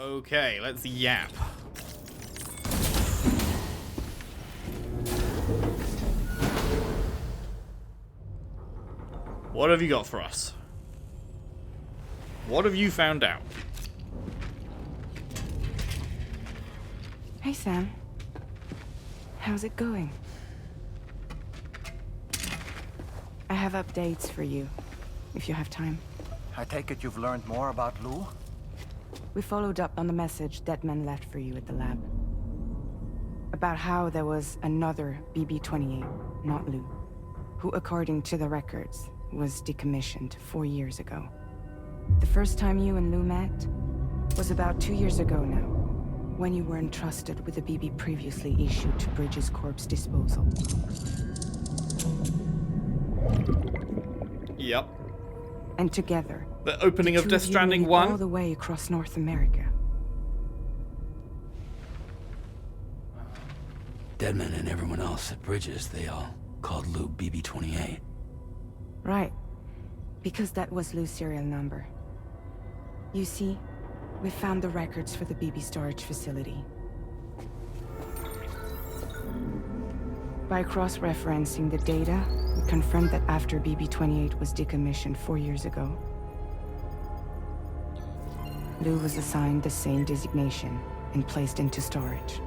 Okay, let's yap. What have you got for us? What have you found out? Hey, Sam. How's it going? I have updates for you, if you have time. I take it you've learned more about Lou? We followed up on the message Deadman left for you at the lab. About how there was another BB-28, not Lou, who, according to the records, was decommissioned 4 years ago. The first time you and Lou met was about 2 years ago now, when you were entrusted with a BB previously issued to Bridges Corp's disposal. Yep. And together, the opening of Death Stranding 1 all the way across North America. Deadman and everyone else at Bridges, they all called Lou BB-28. Right. Because that was Lou's serial number. You see, we found the records for the BB storage facility. By cross-referencing the data, we confirmed that after BB-28 was decommissioned 4 years ago, Lou was assigned the same designation and placed into storage.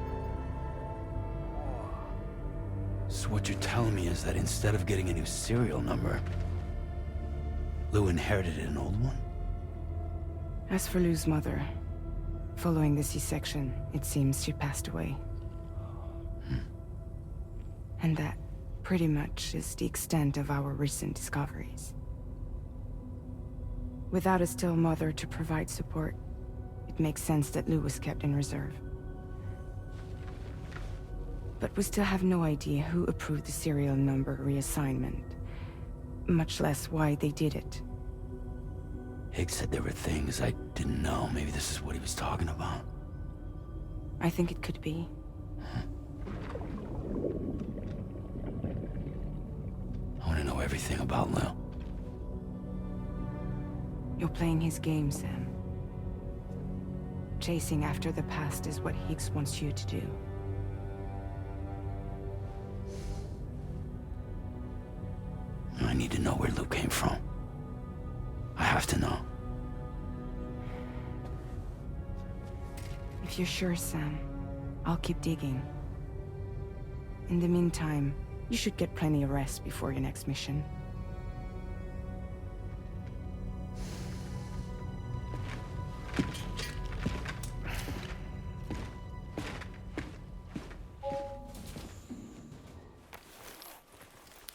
So what you're telling me is that instead of getting a new serial number, Lou inherited an old one? As for Lou's mother, following the C-section, it seems she passed away. And that, pretty much, is the extent of our recent discoveries. Without a still mother to provide support, it makes sense that Lou was kept in reserve. But we still have no idea who approved the serial number reassignment, much less why they did it. Higgs said there were things I didn't know. Maybe this is what he was talking about. I think it could be. I want to know everything about Lou. You're playing his game, Sam. Chasing after the past is what Higgs wants you to do. I need to know where Lou came from. I have to know. If you're sure, Sam, I'll keep digging. In the meantime, you should get plenty of rest before your next mission.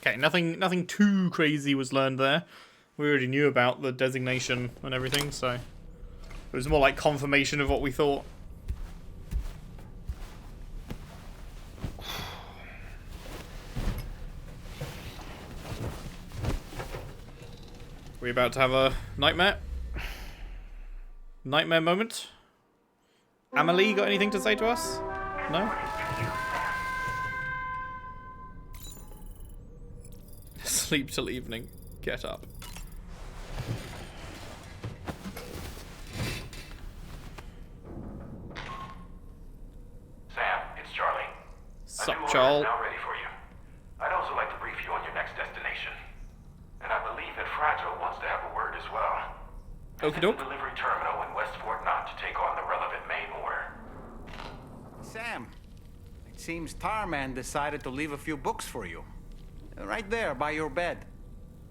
Okay, nothing too crazy was learned there. We already knew about the designation and everything, so it was more like confirmation of what we thought. We about to have a nightmare? Nightmare moment? Amelie got anything to say to us? No? Sleep till evening. Get up. Sam, it's Charlie. Sup, A new order Charles? is now ready for you. I'd also like to brief you on your next destination. And I believe that Fragile wants to have a word as well. Okie Visit doke. the delivery terminal in West Fort Knott to take on the relevant main order. Sam, it seems Tarman decided to leave a few books for you. Right there by your bed.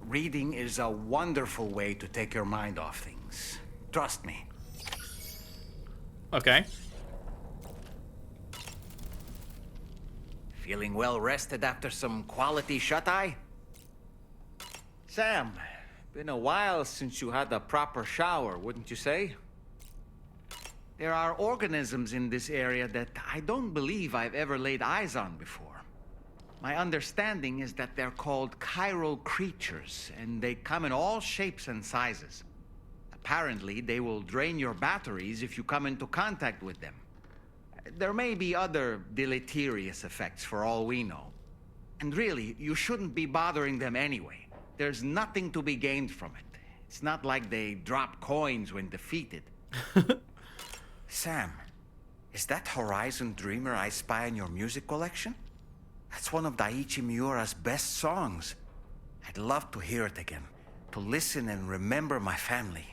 Reading is a wonderful way to take your mind off things. Trust me. Okay. Feeling well rested after some quality shut-eye? Sam, been a while since you had a proper shower, wouldn't you say? There are organisms in this area that I don't believe I've ever laid eyes on before. My understanding is that they're called chiral creatures, and they come in all shapes and sizes. Apparently, they will drain your batteries if you come into contact with them. There may be other deleterious effects for all we know. And really, you shouldn't be bothering them anyway. There's nothing to be gained from it. It's not like they drop coins when defeated. Sam, is that Horizon Dreamer I spy in your music collection? That's one of Daiichi Miura's best songs. I'd love to hear it again, to listen and remember my family.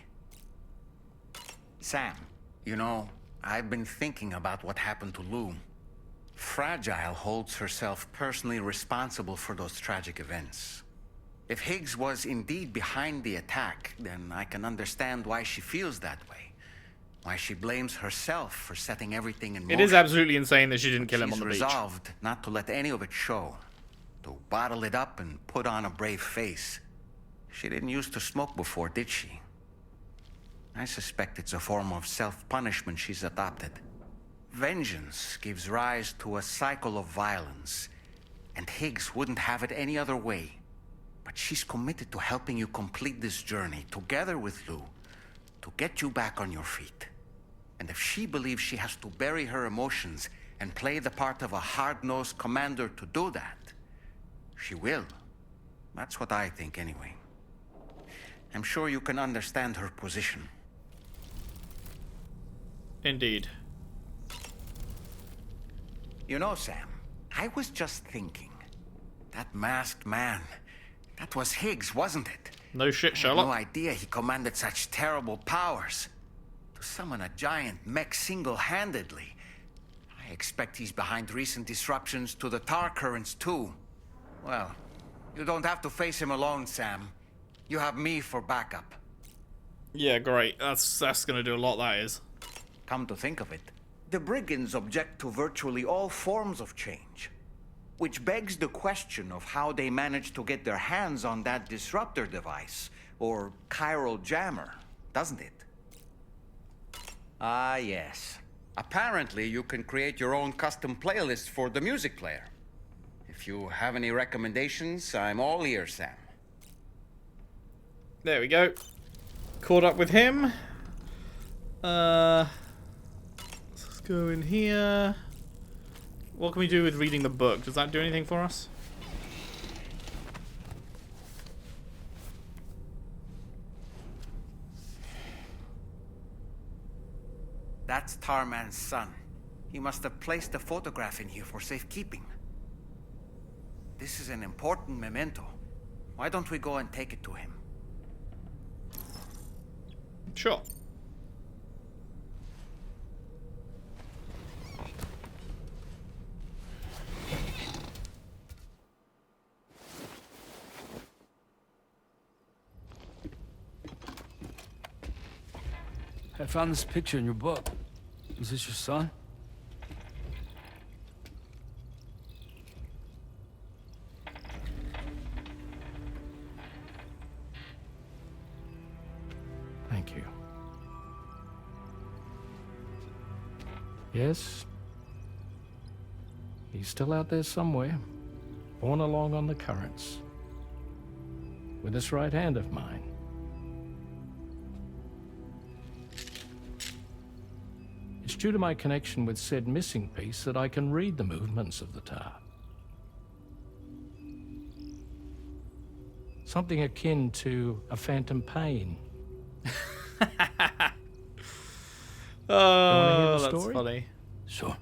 Sam, you know, I've been thinking about what happened to Lou. Fragile holds herself personally responsible for those tragic events. If Higgs was indeed behind the attack, then I can understand why she feels that way. Why she blames herself for setting everything in motion. It is absolutely insane that she didn't kill him on the beach. She's resolved not to let any of it show. To bottle it up and put on a brave face. She didn't used to smoke before, did she? I suspect it's a form of self-punishment she's adopted. Vengeance gives rise to a cycle of violence, and Higgs wouldn't have it any other way. But she's committed to helping you complete this journey, together with Lou, to get you back on your feet. And if she believes she has to bury her emotions and play the part of a hard-nosed commander to do that, she will. That's what I think, anyway. I'm sure you can understand her position. Indeed. You know, Sam, I was just thinking. That masked man, that was Higgs, wasn't it? No shit, I had Sherlock. no idea he commanded such terrible powers. To summon a giant mech single-handedly. I expect he's behind recent disruptions to the tar currents, too. Well, you don't have to face him alone, Sam. You have me for backup. Yeah, great. That's gonna do a lot, that is. Come to think of it, the brigands object to virtually all forms of change. Which begs the question of how they managed to get their hands on that disruptor device, or chiral jammer, doesn't it? Ah, yes. Apparently, you can create your own custom playlist for the music player. If you have any recommendations, I'm all ears, Sam. There we go. Caught up with him. Let's go in here. What can we do with reading the book? Does that do anything for us? That's Tarman's son. He must have placed a photograph in here for safekeeping. This is an important memento. Why don't we go and take it to him? Sure. I found this picture in your book. Is this your son? Thank you. Yes. He's still out there somewhere, borne along on the currents. With this right hand of mine. It's due to my connection with said missing piece that I can read the movements of the tar. Something akin to a phantom pain. Oh, that's story? funny. Sure.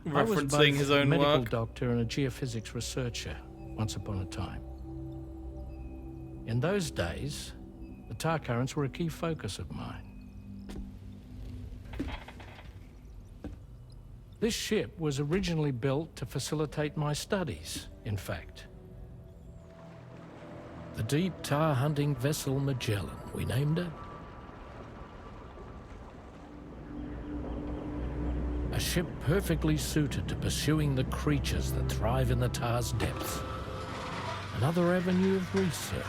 I was Referencing both his a own medical work. doctor and a geophysics researcher once upon a time. In those days, the tar currents were a key focus of mine. This ship was originally built to facilitate my studies, in fact. The deep tar hunting vessel Magellan, we named it. A ship perfectly suited to pursuing the creatures that thrive in the tar's depths. Another avenue of research,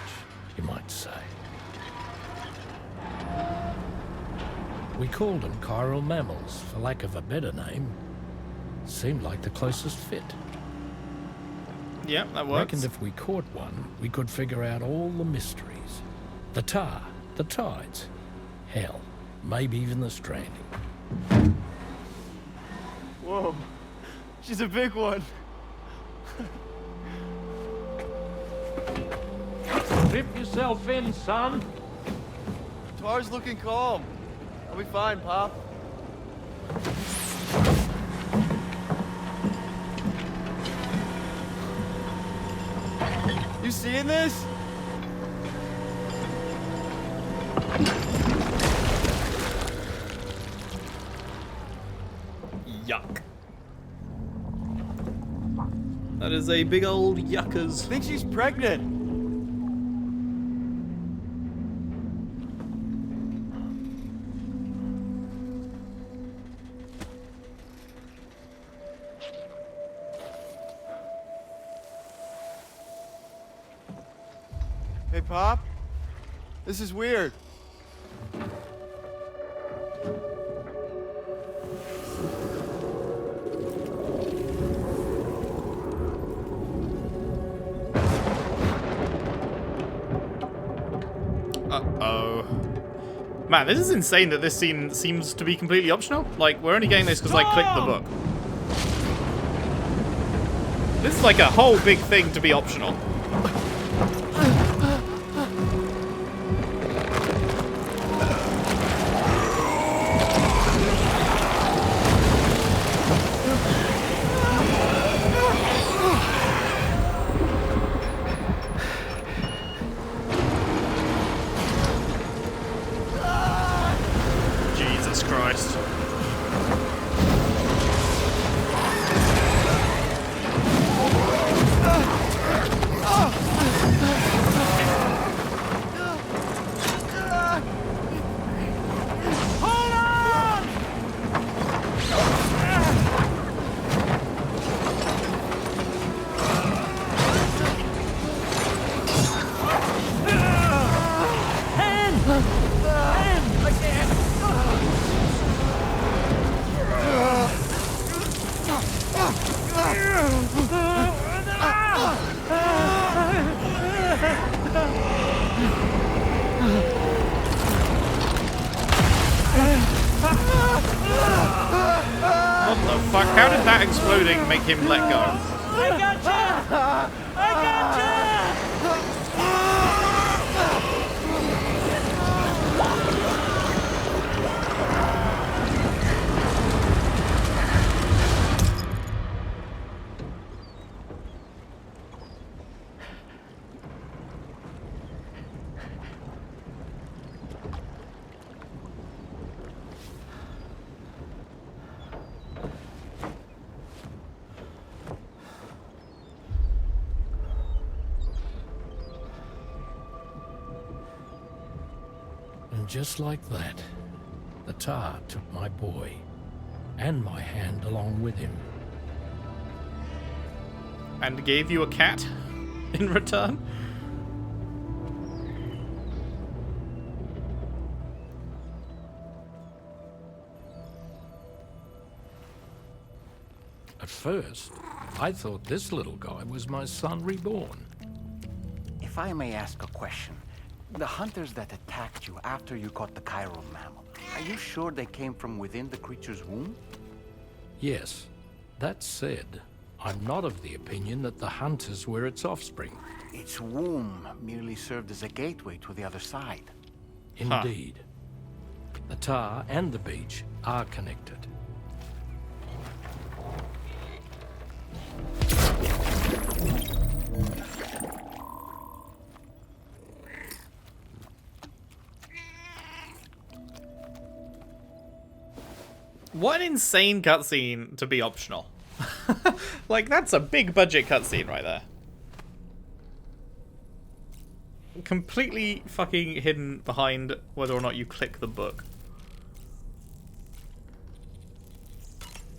you might say. We called them chiral mammals, for lack of a better name. Seemed like the closest fit. Yeah, that works. Reckoned if we caught one, we could figure out all the mysteries. The tar, the tides, hell, maybe even the stranding. Whoa, she's a big one. Strip yourself in, son. Tar's looking calm. I'll be fine, Pop. You seeing this? Yuck. That is a big old yuckers. I think she's pregnant. Hey, Pop. This is weird. Uh-oh. Man, this is insane that this scene seems to be completely optional. Like, we're only getting this because I clicked the book. This is like a whole big thing to be optional. Jesus Christ. What the fuck? How did that exploding make him let go? I gotcha! I gotcha! And just like that, the tar took my boy, and my hand along with him. And gave you a cat in return? At first, I thought this little guy was my son reborn. If I may ask a question, the hunters that attacked you after you caught the chiral mammal, are you sure they came from within the creature's womb? Yes. That said, I'm not of the opinion that the hunters were its offspring. Its womb merely served as a gateway to the other side. Indeed. The tar and the beach are connected. What an insane cutscene to be optional. Like, that's a big budget cutscene right there. Completely fucking hidden behind whether or not you click the book.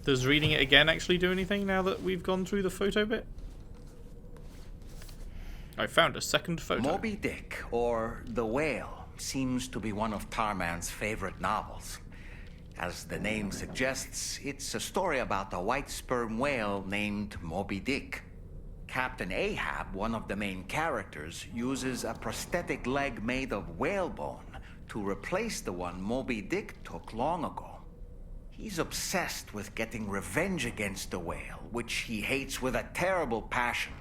Does reading it again actually do anything now that we've gone through the photo bit? I found a second photo. Moby Dick, or The Whale, seems to be one of Tarman's favorite novels. As the name suggests, it's a story about a white sperm whale named Moby Dick. Captain Ahab, one of the main characters, uses a prosthetic leg made of whalebone to replace the one Moby Dick took long ago. He's obsessed with getting revenge against the whale, which he hates with a terrible passion,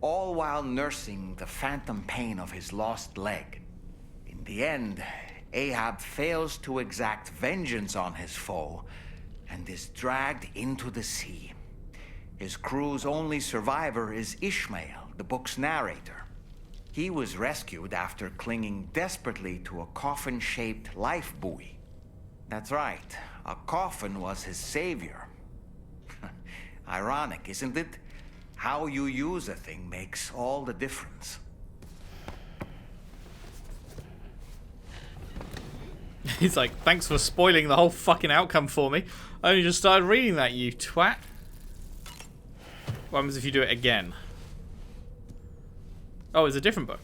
all while nursing the phantom pain of his lost leg. In the end, Ahab fails to exact vengeance on his foe and is dragged into the sea. His crew's only survivor is Ishmael, the book's narrator. He was rescued after clinging desperately to a coffin-shaped life buoy. That's right, a coffin was his savior. Ironic, isn't it? How you use a thing makes all the difference. He's like, thanks for spoiling the whole fucking outcome for me. I only just started reading that, you twat. What happens if you do it again? Oh, it's a different book.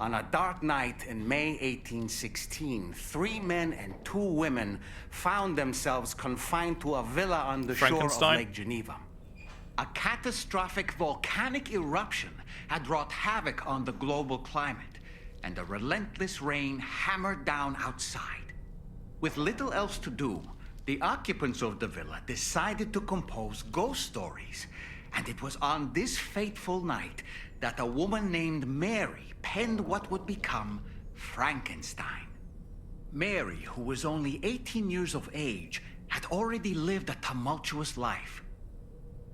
On a dark night in May 1816, 3 men and 2 women found themselves confined to a villa on the shore of Lake Geneva. A catastrophic volcanic eruption had wrought havoc on the global climate, and a relentless rain hammered down outside. With little else to do, the occupants of the villa decided to compose ghost stories. And it was on this fateful night that a woman named Mary penned what would become Frankenstein. Mary, who was only 18 years of age, had already lived a tumultuous life.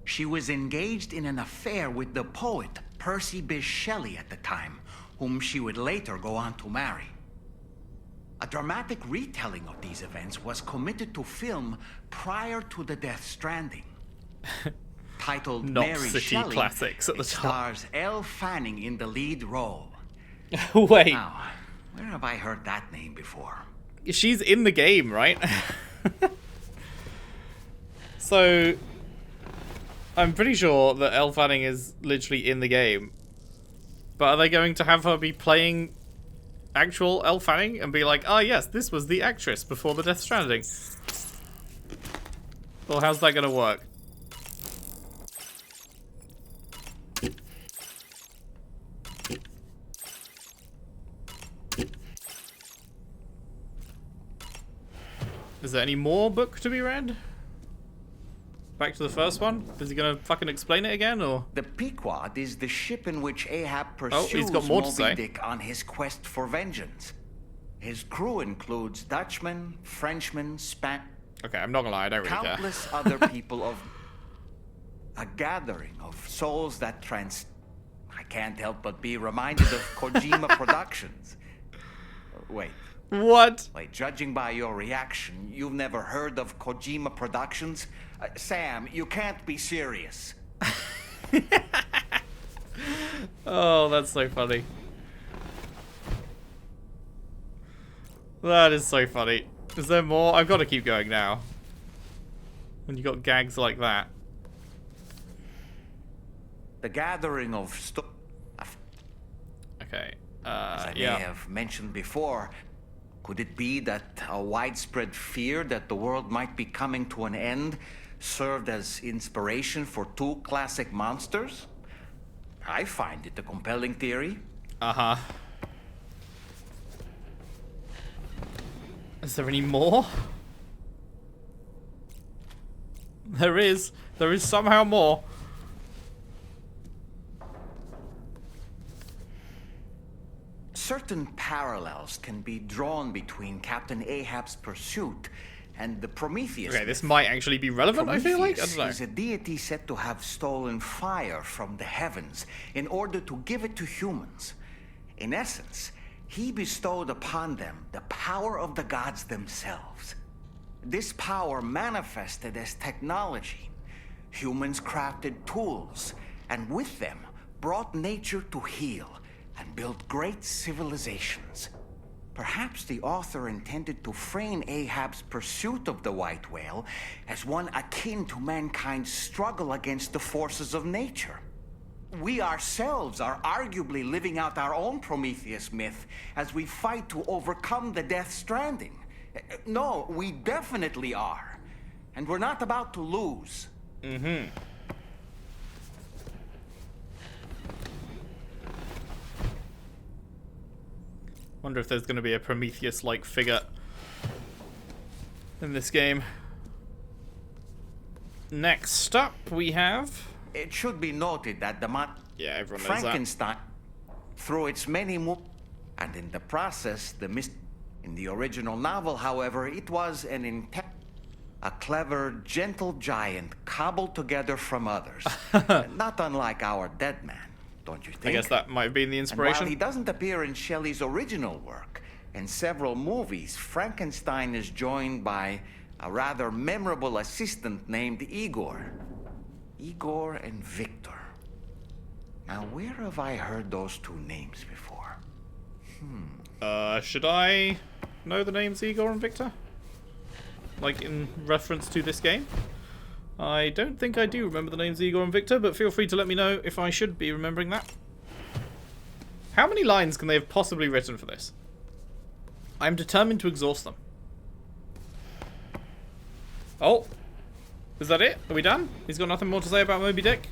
She was engaged in an affair with the poet Percy Bysshe Shelley at the time, whom she would later go on to marry. A dramatic retelling of these events was committed to film prior to the Death Stranding. Titled Not Mary City Shelley, classics at the it top. stars Elle Fanning in the lead role. Wait, Now, where have I heard that name before? she's in the game, right? So, I'm pretty sure that Elle Fanning is literally in the game. But are they going to have her be playing actual Elle Fanning and be like, oh yes, this was the actress before the Death Stranding? Well, how's that going to work? Is there any more book to be read? Back to the first one? Is he gonna fucking explain it again, or? The Pequod is the ship in which Ahab Oh, he's got pursues more to Moby say. Dick on his quest for vengeance. His crew includes Dutchmen, Frenchmen, Okay, I'm not gonna lie, I don't really care. countless other people of a gathering of souls that I can't help but be reminded of Kojima Productions. Wait, What? judging by your reaction, you've never heard of Kojima Productions? Sam, you can't be serious. Oh, that's so funny. That is so funny. Is there more? I've got to keep going now. When you got gags like that. The gathering of Okay. As I may Yeah. have mentioned before, could it be that a widespread fear that the world might be coming to an end served as inspiration for 2 classic monsters? I find it a compelling theory. Uh-huh. Is there any more? There is. There is somehow more. Certain parallels can be drawn between Captain Ahab's pursuit and the Prometheus. Okay, this might actually be relevant, I feel like. I don't know. Prometheus is a deity said to have stolen fire from the heavens in order to give it to humans. In essence, he bestowed upon them the power of the gods themselves. This power manifested as technology. Humans crafted tools, and with them brought nature to heal and built great civilizations. Perhaps the author intended to frame Ahab's pursuit of the white whale as one akin to mankind's struggle against the forces of nature. We ourselves are arguably living out our own Prometheus myth as we fight to overcome the Death Stranding. No, we definitely are. And we're not about to lose. Mm-hmm. Wonder if there's going to be a Prometheus-like figure in this game. Next up, we have... It should be noted that the Yeah, everyone knows that. Frankenstein, through its many And in the process, in the original novel, however, it was a clever, gentle giant cobbled together from others. Not unlike our dead man, don't you think? I guess that might have been the And inspiration. while he doesn't appear in Shelley's original work, in several movies, Frankenstein is joined by a rather memorable assistant named Igor. Igor and Victor. Now, where have I heard those two names before? Should I know the names Igor and Victor? Like, in reference to this game? I don't think I do remember the names Igor and Victor, but feel free to let me know if I should be remembering that. How many lines can they have possibly written for this? I'm determined to exhaust them. Oh. Is that it? Are we done? He's got nothing more to say about Moby Dick?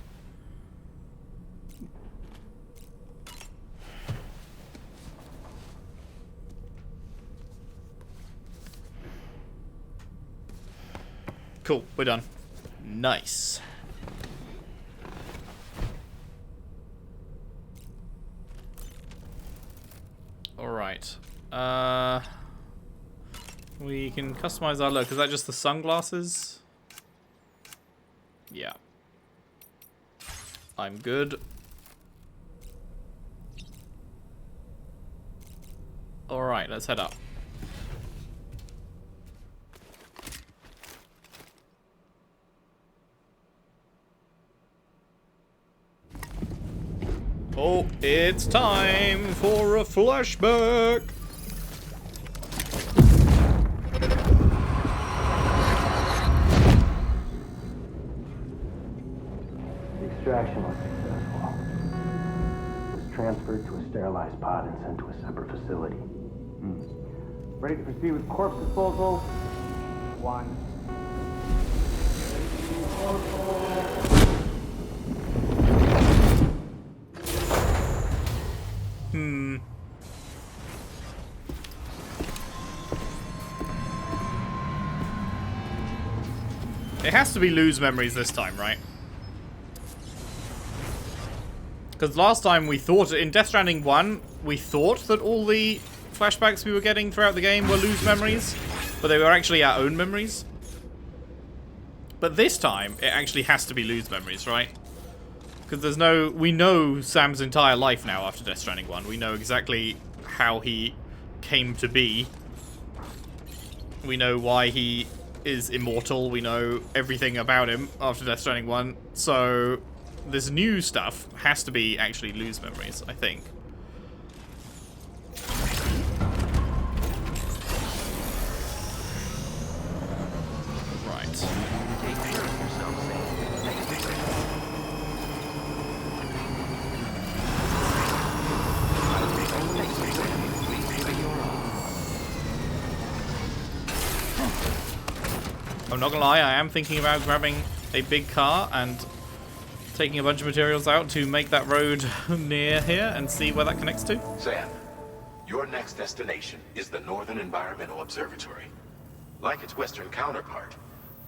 Cool, we're done. Nice. Alright. We can customize our look. Is that just the sunglasses? Yeah. I'm good. Alright, let's head up. Oh, it's time for a flashback. The extraction was successful. It was transferred to a sterilized pod and sent to a separate facility. Ready to proceed with corpse disposal? 1. It has to be lose memories this time, right? Because last time we thought, in Death Stranding 1, we thought that all the flashbacks we were getting throughout the game were lose memories, but they were actually our own memories. But this time, it actually has to be lose memories, right? Because there's no... We know Sam's entire life now after Death Stranding 1. We know exactly how he came to be. We know why he is immortal. We know everything about him after Death Stranding 1. So this new stuff has to be actually lose memories, I think. Right. I'm not gonna lie, I am thinking about grabbing a big car and taking a bunch of materials out to make that road near here and see where that connects to. Sam, your next destination is the Northern Environmental Observatory. Like its western counterpart,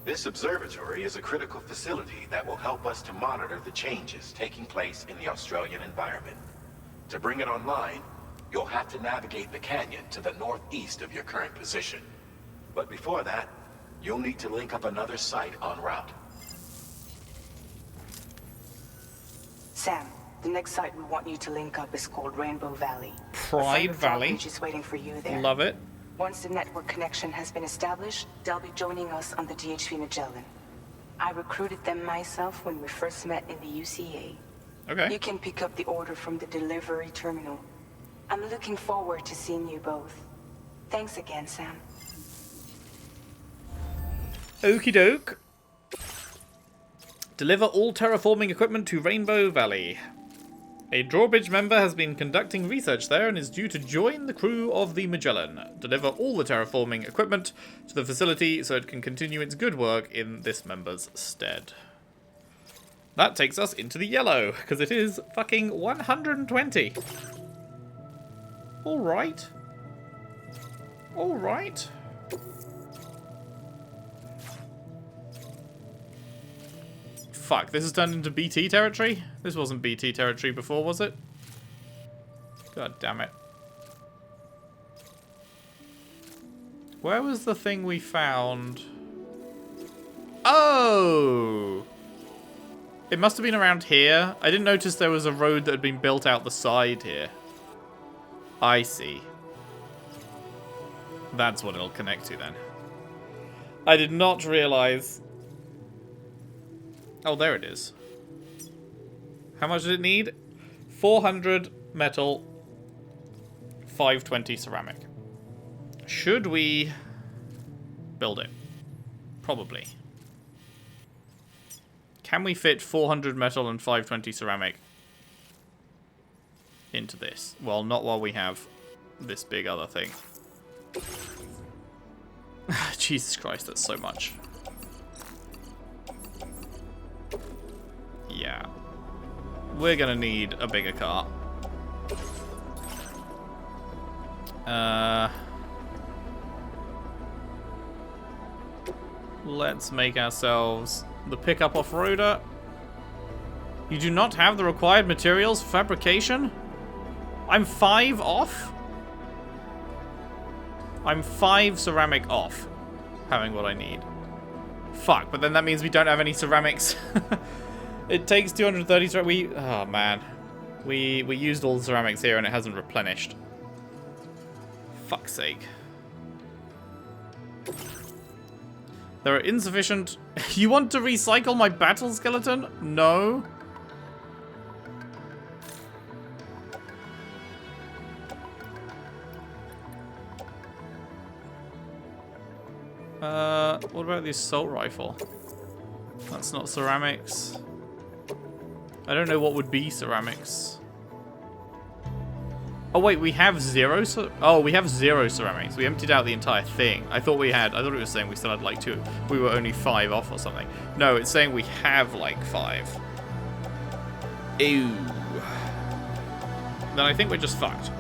this observatory is a critical facility that will help us to monitor the changes taking place in the Australian environment. To bring it online, you'll have to navigate the canyon to the northeast of your current position. But before that, you'll need to link up another site en route. Sam, the next site we want you to link up is called Rainbow Valley. Pride Valley. Is waiting for you there. Love it. Once the network connection has been established, they'll be joining us on the DHV Magellan. I recruited them myself when we first met in the UCA. Okay. You can pick up the order from the delivery terminal. I'm looking forward to seeing you both. Thanks again, Sam. Okie doke. Deliver all terraforming equipment to Rainbow Valley. A drawbridge member has been conducting research there and is due to join the crew of the Magellan. Deliver all the terraforming equipment to the facility so it can continue its good work in this member's stead. That takes us into the yellow, because it is fucking 120. Alright. Alright. Fuck, this has turned into BT territory? This wasn't BT territory before, was it? God damn it. Where was the thing we found? Oh! It must have been around here. I didn't notice there was a road that had been built out the side here. I see. That's what it'll connect to then. I did not realize. Oh, there it is. How much did it need? 400 metal, 520 ceramic. Should we build it? Probably. Can we fit 400 metal and 520 ceramic into this? Well, not while we have this big other thing. Jesus Christ, that's so much. Yeah. We're gonna need a bigger car. Let's make ourselves the pickup off-roader. You do not have the required materials for fabrication? I'm 5 off? I'm 5 ceramic off having what I need. Fuck, but then that means we don't have any ceramics. It takes 230 ceramic. Oh man. We used all the ceramics here and it hasn't replenished. Fuck's sake. There are insufficient... You want to recycle my battle skeleton? No. What about the assault rifle? That's not ceramics. I don't know what would be ceramics. Oh wait, we have 0. We have 0 ceramics. We emptied out the entire thing. I thought it was saying we still had like 2. We were only 5 off or something. No, it's saying we have like 5. Ew. Then I think we're just fucked.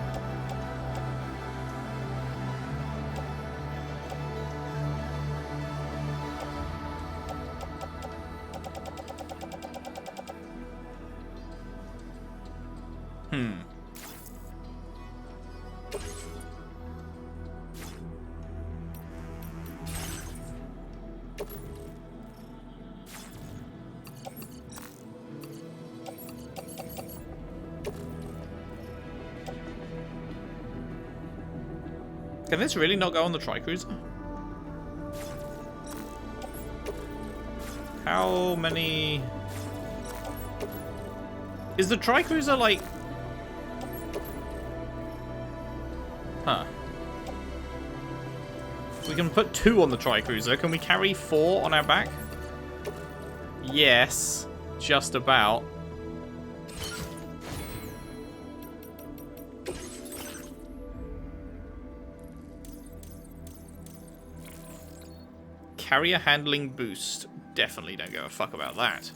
Can this really not go on the Tricruiser? How many... Is the Tricruiser like... Huh. We can put 2 on the Tricruiser. Can we carry 4 on our back? Yes. Just about. Carrier handling boost. Definitely don't give a fuck about that.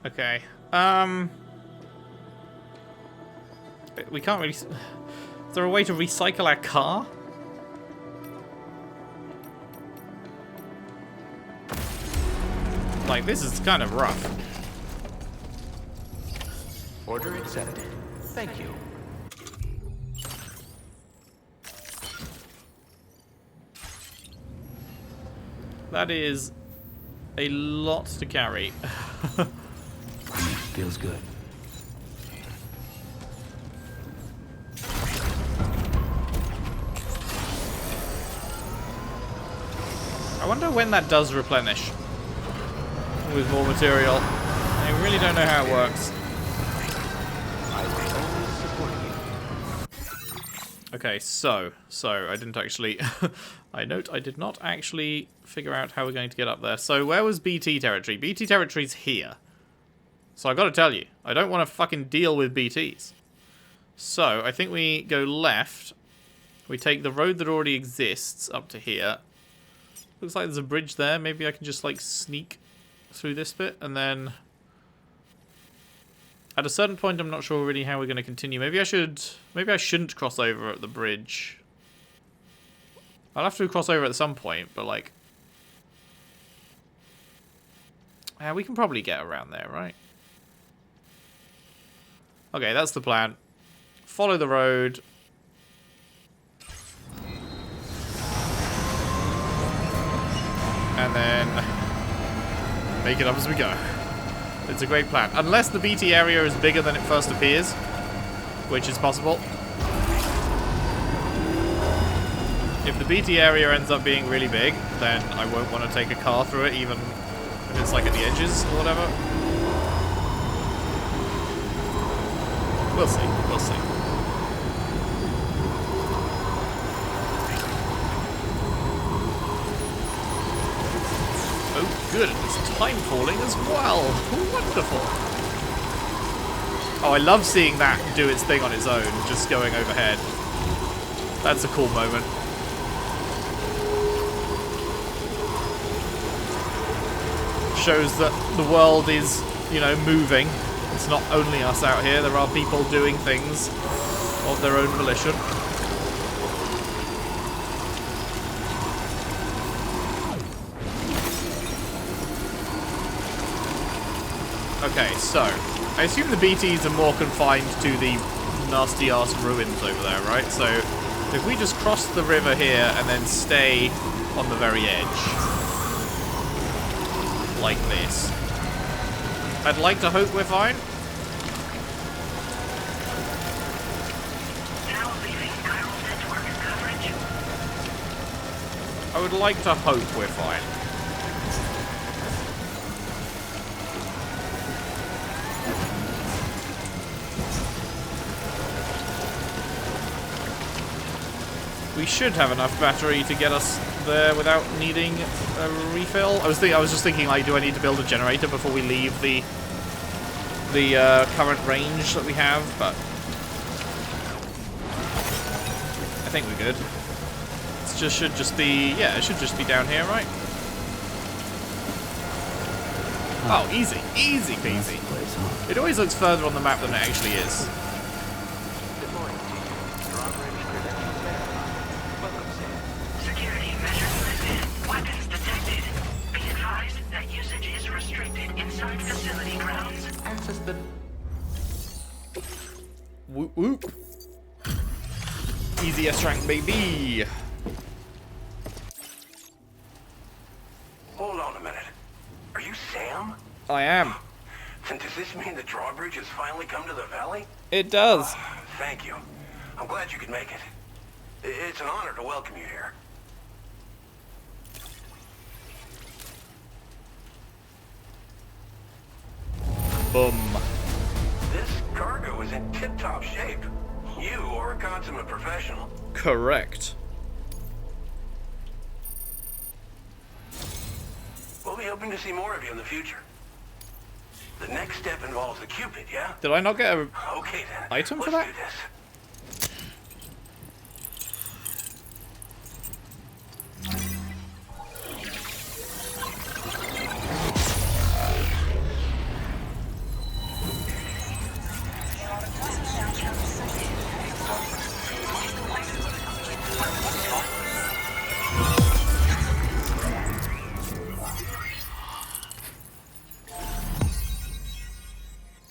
Okay. We can't really... Is there a way to recycle our car? Like, this is kind of rough. Order accepted. Thank you. That is a lot to carry. Feels good. I wonder when that does replenish with more material. I really don't know how it works. Okay, so I didn't actually... I did not actually figure out how we're going to get up there. So where was BT territory? BT territory's here. So I gotta tell you, I don't want to fucking deal with BTs. So I think we go left. We take the road that already exists up to here. Looks like there's a bridge there. Maybe I can just like sneak through this bit and then... At a certain point, I'm not sure really how we're going to continue. Maybe I shouldn't cross over at the bridge. I'll have to cross over at some point, but like... we can probably get around there, right? Okay, that's the plan. Follow the road. And then make it up as we go. It's a great plan. Unless the BT area is bigger than it first appears, which is possible. If the BT area ends up being really big, then I won't want to take a car through it, even if it's like at the edges or whatever. We'll see. We'll see. Oh, good. It's time falling as well. Wonderful. Oh, I love seeing that do its thing on its own, just going overhead. That's a cool moment. Shows that the world is, you know, moving. It's not only us out here. There are people doing things of their own volition. Okay, so I assume the BTs are more confined to the nasty-ass ruins over there, right? So if we just cross the river here and then stay on the very edge, like this, I'd like to hope we're fine. Now leaving chiral network coverage. I would like to hope we're fine. We should have enough battery to get us there without needing a refill. I was just thinking, like, do I need to build a generator before we leave the current range that we have? But I think we're good. It should just be, yeah, it should just be down here, right? Oh, easy, easy peasy. It always looks further on the map than it actually is. Security measures lifted. Weapons detected. Be advised that usage is restricted inside facility grounds. Access the... Whoop whoop. Easy S-rank, baby. Hold on a minute. Are you Sam? I am. And does this mean the drawbridge has finally come to the valley? It does. Thank you. I'm glad you could make it. It's an honor to welcome you here. Boom. This cargo is in tip-top shape. You are a consummate professional. Correct. We'll be hoping to see more of you in the future. The next step involves the Cupid, yeah? Did I not get a Okay then. item for Let's that? do this.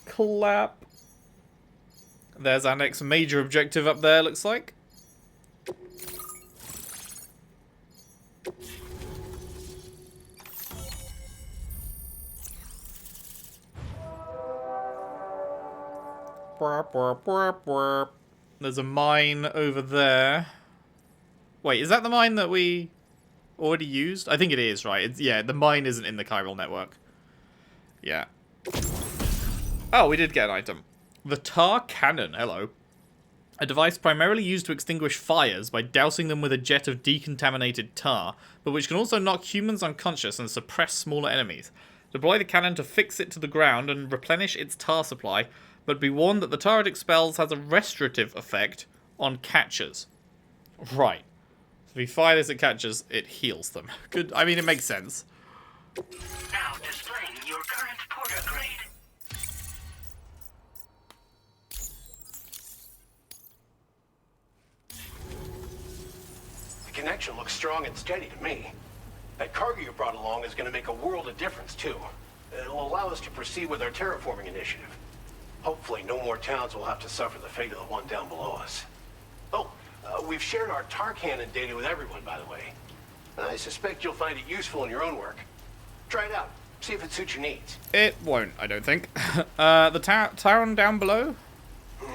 Clap. There's our next major objective up there, looks like. There's a mine over there. Wait, is that the mine that we already used? I think it is, right? Yeah, the mine isn't in the chiral network. Yeah. Oh, we did get an item. The tar cannon, hello. A device primarily used to extinguish fires by dousing them with a jet of decontaminated tar, but which can also knock humans unconscious and suppress smaller enemies. Deploy the cannon to fix it to the ground and replenish its tar supply, but be warned that the tar it expels has a restorative effect on catchers. Right. So if you fire this at catchers, it heals them. Good. I mean, it makes sense. Now displaying your current porter grade. The connection looks strong and steady to me. That cargo you brought along is going to make a world of difference, too. It'll allow us to proceed with our terraforming initiative. Hopefully no more towns will have to suffer the fate of the one down below us. Oh, we've shared our tar cannon data with everyone, by the way. I suspect you'll find it useful in your own work. Try it out. See if it suits your needs. It won't, I don't think. The town down below?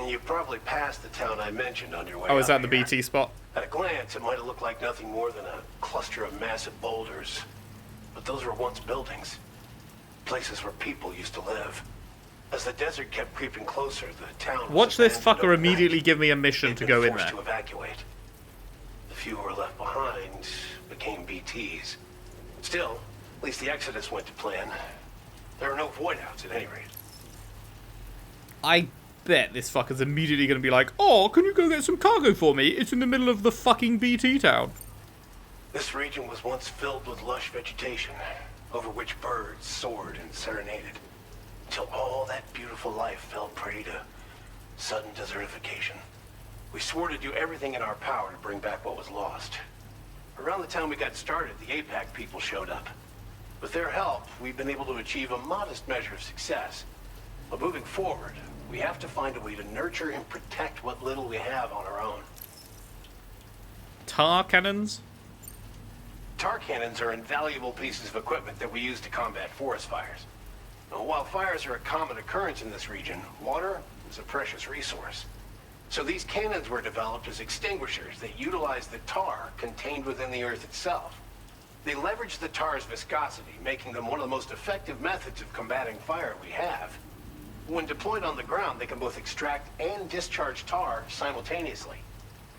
You probably passed the town I mentioned on your way. Oh, is that the here. BT spot? At a glance, it might have looked like nothing more than a cluster of massive boulders. But those were once buildings. Places where people used to live. As the desert kept creeping closer, the town was Watch this abandoned fucker overnight. immediately give me a mission They'd to been go in forced there. to evacuate. The few who were left behind became BTs. Still, at least the exodus went to plan. There are no void outs at any rate. I bet this fucker's immediately going to be like, oh, can you go get some cargo for me? It's in the middle of the fucking BT town. This region was once filled with lush vegetation, over which birds soared and serenaded, until all that beautiful life fell prey to sudden desertification. We swore to do everything in our power to bring back what was lost. Around the time we got started, the APAC people showed up. With their help, we've been able to achieve a modest measure of success. But moving forward, we have to find a way to nurture and protect what little we have on our own. Tar cannons? Tar cannons are invaluable pieces of equipment that we use to combat forest fires. Now, while fires are a common occurrence in this region, water is a precious resource. So these cannons were developed as extinguishers that utilize the tar contained within the earth itself. They leverage the tar's viscosity, making them one of the most effective methods of combating fire we have. When deployed on the ground, they can both extract and discharge tar simultaneously.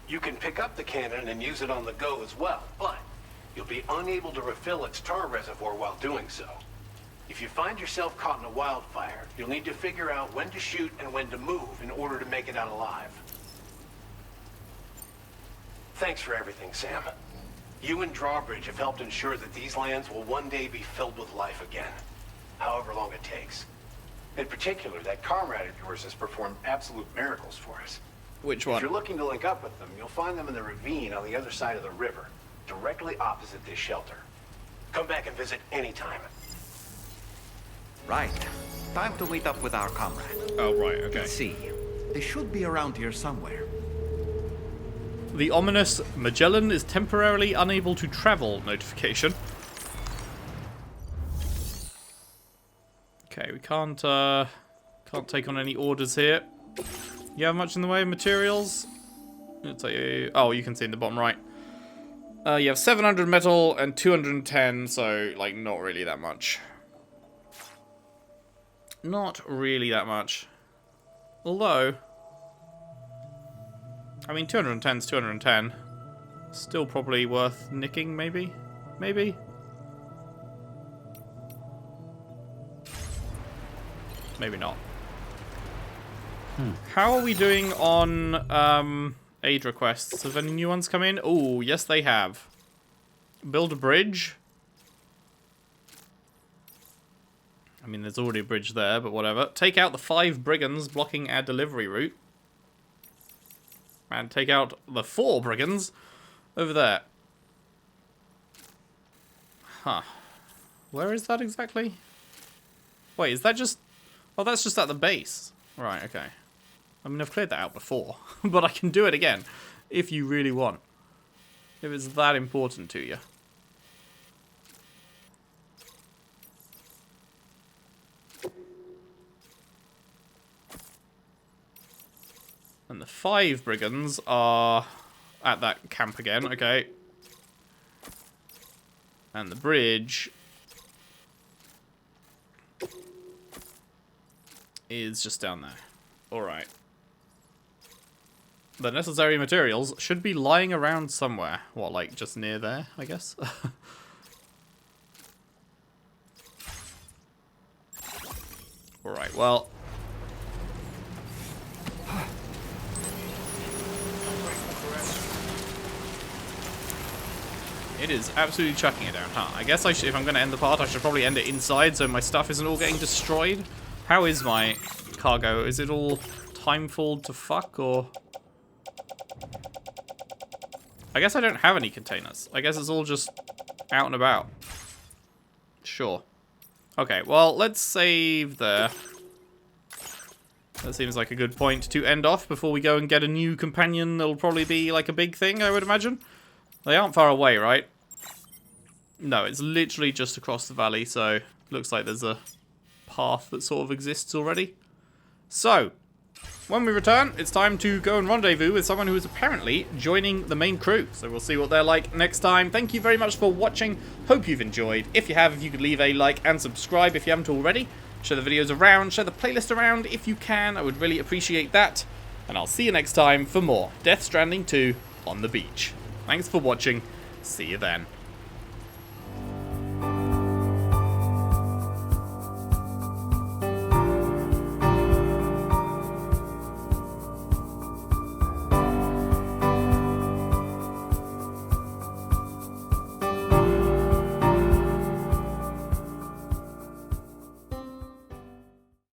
You can pick up the cannon and use it on the go as well, but you'll be unable to refill its tar reservoir while doing so. If you find yourself caught in a wildfire, you'll need to figure out when to shoot and when to move in order to make it out alive. Thanks for everything, Sam. You and Drawbridge have helped ensure that these lands will one day be filled with life again, however long it takes. In particular, that comrade of yours has performed absolute miracles for us. Which one? If you're looking to link up with them, you'll find them in the ravine on the other side of the river, directly opposite this shelter. Come back and visit anytime. Right. Time to meet up with our comrade. Oh, right, okay. Let's see. They should be around here somewhere. The ominous Magellan is temporarily unable to travel notification. Okay, we can't take on any orders here. You have much in the way of materials? I'll tell you. Oh, you can see in the bottom right. You have 700 metal and 210, so, like, not really that much. Not really that much. Although, I mean, 210 is 210. Still probably worth nicking, maybe? Maybe? Maybe not. How are we doing on aid requests? Have any new ones come in? Oh, yes they have. Build a bridge. I mean, there's already a bridge there, but whatever. Take out the 5 brigands blocking our delivery route. And take out the 4 brigands over there. Huh. Where is that exactly? Wait, is that just... Oh, that's just at the base. Right, okay. I mean, I've cleared that out before. But I can do it again. If you really want. If it's that important to you. And the 5 brigands are at that camp again, okay. And the bridge is just down there. Alright. The necessary materials should be lying around somewhere. What, like just near there, I guess? Alright, well... It is absolutely chucking it down, huh? I guess I should, if I'm going to end the part, I should probably end it inside so my stuff isn't all getting destroyed. How is my cargo? Is it all time-falled to fuck, or... I guess I don't have any containers. I guess it's all just out and about. Sure. Okay, well, let's save there. That seems like a good point to end off before we go and get a new companion. That'll probably be like a big thing, I would imagine. They aren't far away, right? No, it's literally just across the valley, so looks like there's a path that sort of exists already. So, when we return, it's time to go and rendezvous with someone who is apparently joining the main crew. So we'll see what they're like next time. Thank you very much for watching. Hope you've enjoyed. If you have, if you could leave a like and subscribe if you haven't already. Share the videos around, share the playlist around if you can. I would really appreciate that. And I'll see you next time for more Death Stranding 2 on the beach. Thanks for watching. See you then.